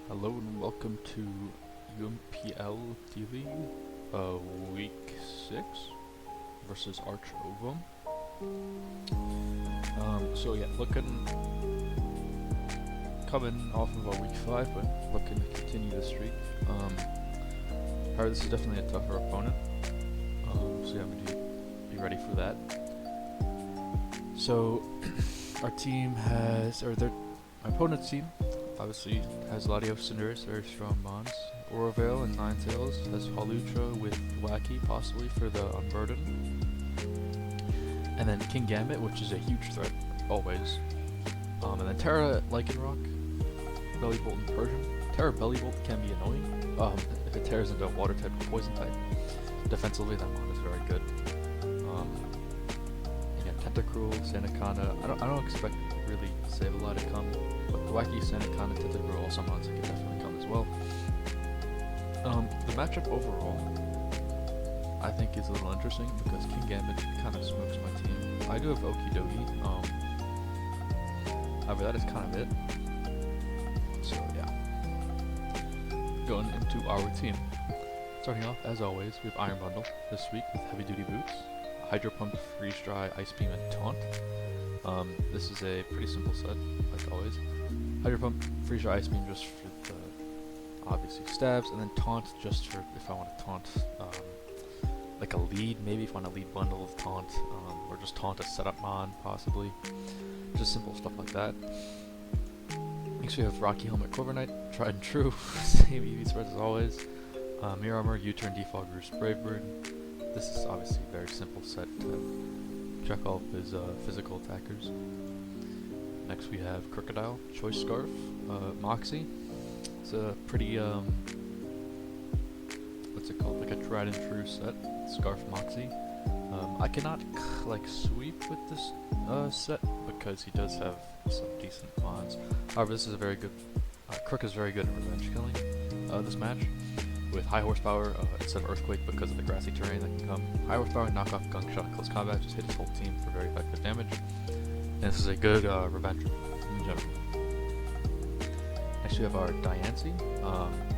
Hello and welcome to UNPL TV, week 6 versus Arch Ovum. So yeah, coming off of our week 5, but looking to continue the streak. However, this is definitely a tougher opponent, so yeah, we need to be ready for that. So our team my opponent's team obviously has Latios Cinderace, very strong mons. Orovale and Ninetales has Hawlucha with Wacky, possibly for the Unburden. And then King Gambit, which is a huge threat, always. And then Terra Lycanroc, Bellybolt and Persian. Terra Bellybolt can be annoying if it tears into a water type or poison type. Defensively, that mon is very good. Again, Tentacruel, Sandaconda. I don't expect really Sableye to come, but the Wacky, Sandaconda, Tentacruel, also mons that can definitely come as well. The matchup overall, I think, is a little interesting because King Gambit kind of smokes my team. I do have Okidogi, however that is kind of it. So yeah, going into our team. Starting off, as always, we have Iron Bundle this week with Heavy Duty Boots, Hydro Pump, Freeze Dry, Ice Beam, and Taunt. This is a pretty simple set, like always. Hydro Pump, Freeze Dry, Ice Beam just for the obviously stabs, and then Taunt just for if I want to taunt like a lead, maybe if I want a lead bundle of Taunt, or just Taunt a setup mon, possibly. Just simple stuff like that. Next we have Rocky Helmet, Corviknight, tried and true, same EV spreads as always. Mirror Armor, U-Turn, Defog, Roost, Bravebird. This is obviously a very simple set to check all of his physical attackers. Next we have Crocodile, Choice Scarf, Moxie. It's a pretty, what's it called, like a tried and true set, Scarf Moxie. I cannot sweep with this set because he does have some decent mons. However, this is a very good, Crook is very good at revenge killing this match. With high horsepower instead of Earthquake because of the grassy terrain that can come. High horsepower, knock off Gunk Shot in close combat, just hit his whole team for very effective damage. And this is a good revenge in general. Next we have our Diancie.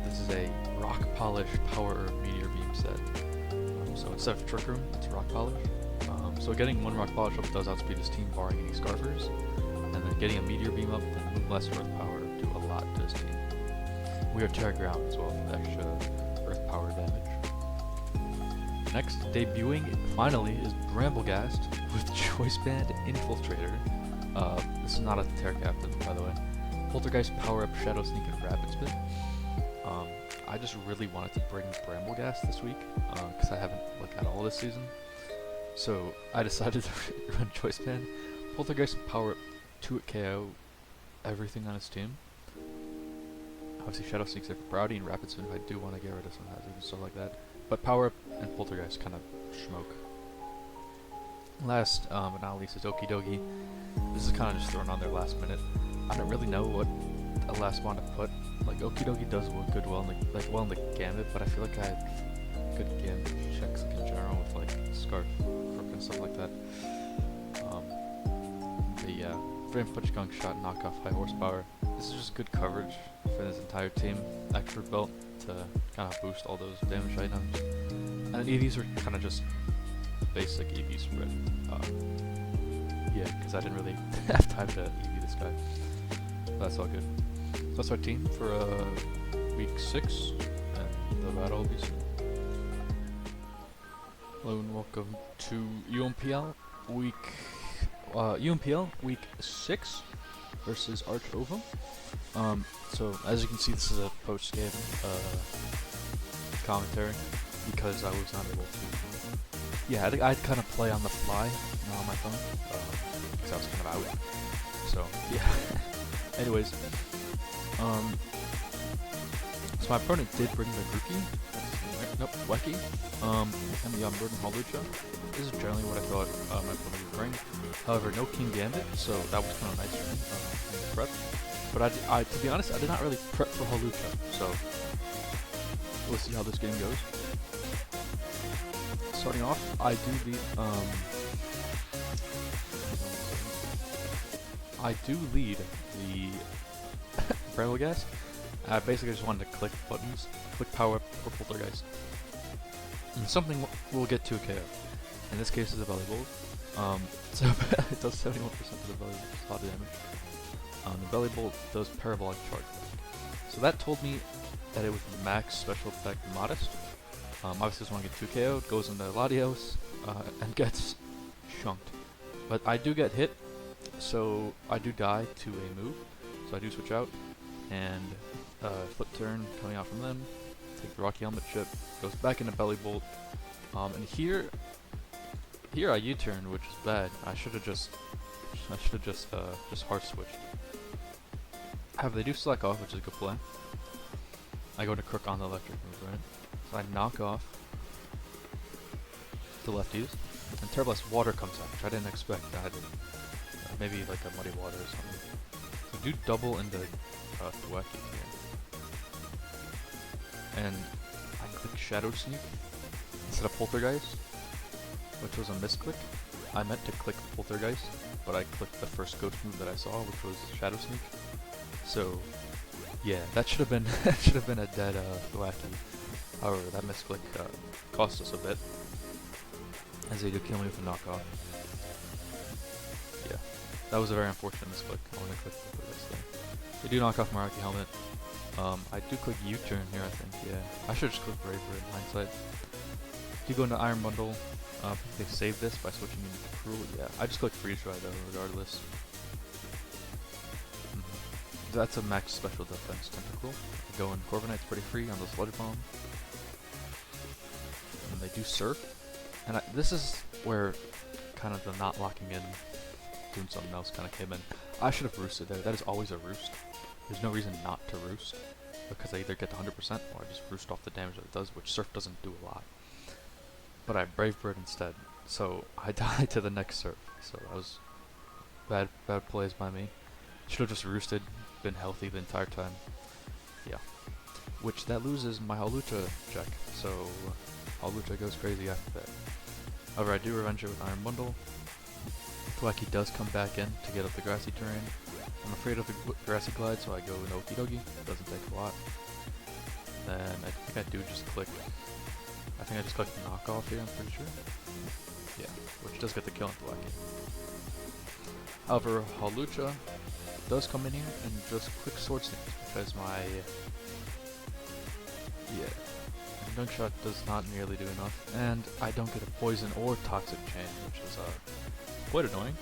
This is a Rock Polish Power Meteor Beam set. So instead of Trick Room, it's Rock Polish. So getting one Rock Polish up does outspeed his team barring any Scarfers. And then getting a Meteor Beam up and move less Earth Power do a lot to his team. We are Terra Ground as well for the extra Earth Power damage. Next, debuting finally is Brambleghast with Choice Band Infiltrator. This is not a Terra Captain, by the way. Poltergeist, Power Up, Shadow Sneak, and Rapid Spin. I just really wanted to bring Brambleghast this week because I haven't looked at all this season. So I decided to run Choice Band, Poltergeist, and Power Up 2 at KO everything on his team. Obviously, Shadow Sneak's there for priority, and Rapid Spin if I do want to get rid of some hazards and stuff like that. But Power Up and Poltergeist kind of smoke. Last but not least is Okidogi. This is kind of just thrown on there last minute. I don't really know what a last one to put. Like Okidogi does look good well in the Gambit, but I feel like I had good Gambit checks in general with like Scarf, Crook, and stuff like that. But yeah, Frame Punch, Gunk Shot, Knock Off, High Horsepower. This is just good coverage for this entire team. Expert Belt to kind of boost all those damage items. And then EVs are kind of just basic EV spread. Yeah, because I didn't really have time to EV this guy. But that's all good. So that's our team for week 6, and the battle will be soon. Hello and welcome to UNPL week 6 versus Arch Ovum. So as you can see, this is a post-game commentary because I was not able to. Yeah, I'd kind of play on the fly, on my phone, because I was kind of out. So yeah. Anyways, so my opponent did bring the Grookey. Nope, Wacky. And the Unburden Hawlucha. This is generally what I thought my opponent would bring. However, no King Gambit, so that was kind of nice for me in the prep. But I, to be honest, I did not really prep for Hawlucha, so we'll see how this game goes. Starting off, I do lead the Brambleghast I basically just wanted to click buttons, click power up or poltergeist. And something we'll get to KO. In this case is a belly bolt. So it does 71% of the belly slot damage. The belly bolt does parabolic charge back. So that told me that it was max special effect modest. Obviously just want to get 2 KO, goes into Latios, and gets chunked. But I do get hit, so I do die to a move. So I do switch out, and flip turn coming out from them. Take the Rocky Helmet chip, goes back into belly bolt. And here I U-turn, which is bad. I should have just hard switched. However, they do select off, which is a good play. I go to crook on the electric move, right? So I knock off the lefties, and Terrablast water comes out, which I didn't expect. I did maybe like a muddy water or something. So do double into Thwacky here, and I click Shadow Sneak instead of Poltergeist, which was a misclick. I meant to click Poltergeist, but I clicked the first ghost move that I saw, which was Shadow Sneak. So yeah, that should have been a dead Thwacky. However, that misclick cost us a bit, as they do kill me with a knockoff. Yeah, that was a very unfortunate misclick. I want to click this thing. They do knock off my Rocky Helmet. I do click U-turn here, I think. Yeah, I should just click Braver in hindsight. Do go into Iron Bundle. They save this by switching into Cruel. Yeah, I just click Freeze Dry though, regardless. That's a max special defense tentacle. I go in Corviknight's pretty free on the Sludge Bomb. And they do Surf. And this is where kind of the not locking in, doing something else kind of came in. I should have roosted there. That is always a roost. There's no reason not to roost, because I either get to 100% or I just roost off the damage that it does, which Surf doesn't do a lot. But I Brave Bird instead, so I die to the next Surf. So that was bad plays by me. Should have just roosted, been healthy the entire time. Yeah. Which that loses my Hawlucha check, so Hawlucha goes crazy after that. However, I do revenge it with Iron Bundle. Thwacky does come back in to get up the grassy terrain. I'm afraid of the grassy glide, so I go in Okie Dokie. Doesn't take a lot. Then I think I do just click. I think I just click the knockoff here, I'm pretty sure. Yeah, which does get the kill on Thwacky. However, Hawlucha does come in here and just quick Sword Sneak, because my Dunk Shot does not nearly do enough, and I don't get a poison or toxic chain, which is quite annoying.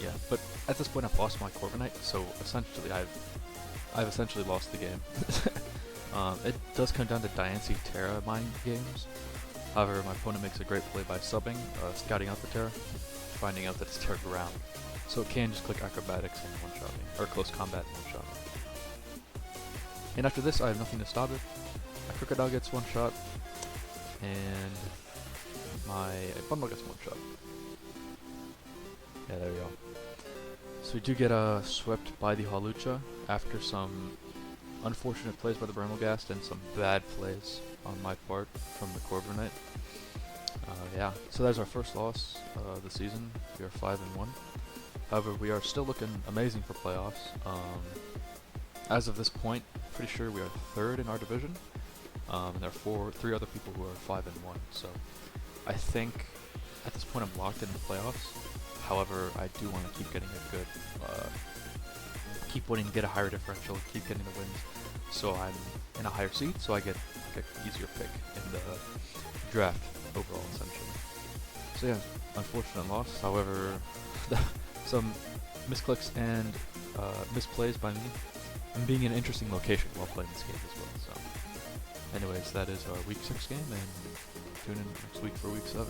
Yeah, but at this point I've lost my Corviknight, so essentially I've essentially lost the game. It does come down to Diancie Terra mind games. However, my opponent makes a great play by subbing, scouting out the Terra, finding out that it's Terra ground. So it can just click Acrobatics and one-shot me, or Close Combat and one-shot me. And after this, I have nothing to stop it. My Crocodile gets one shot, and my Bundle gets one shot. Yeah, there we go. So we do get swept by the Hawlucha after some unfortunate plays by the Brambleghast and some bad plays on my part from the Corviknight. Yeah, so that's our first loss of the season. We are 5-1. However, we are still looking amazing for playoffs. As of this point, pretty sure we are third in our division, and there are three other people who are 5-1. So I think at this point I'm locked in the playoffs. However, I do want to keep getting a good, keep winning, get a higher differential, keep getting the wins, so I'm in a higher seed, so I get an easier pick in the draft overall, essentially. So yeah, unfortunate loss. However, some misclicks and misplays by me, and being in an interesting location while playing this game as well. So, anyways, that is our week 6 game, and tune in next week for week 7.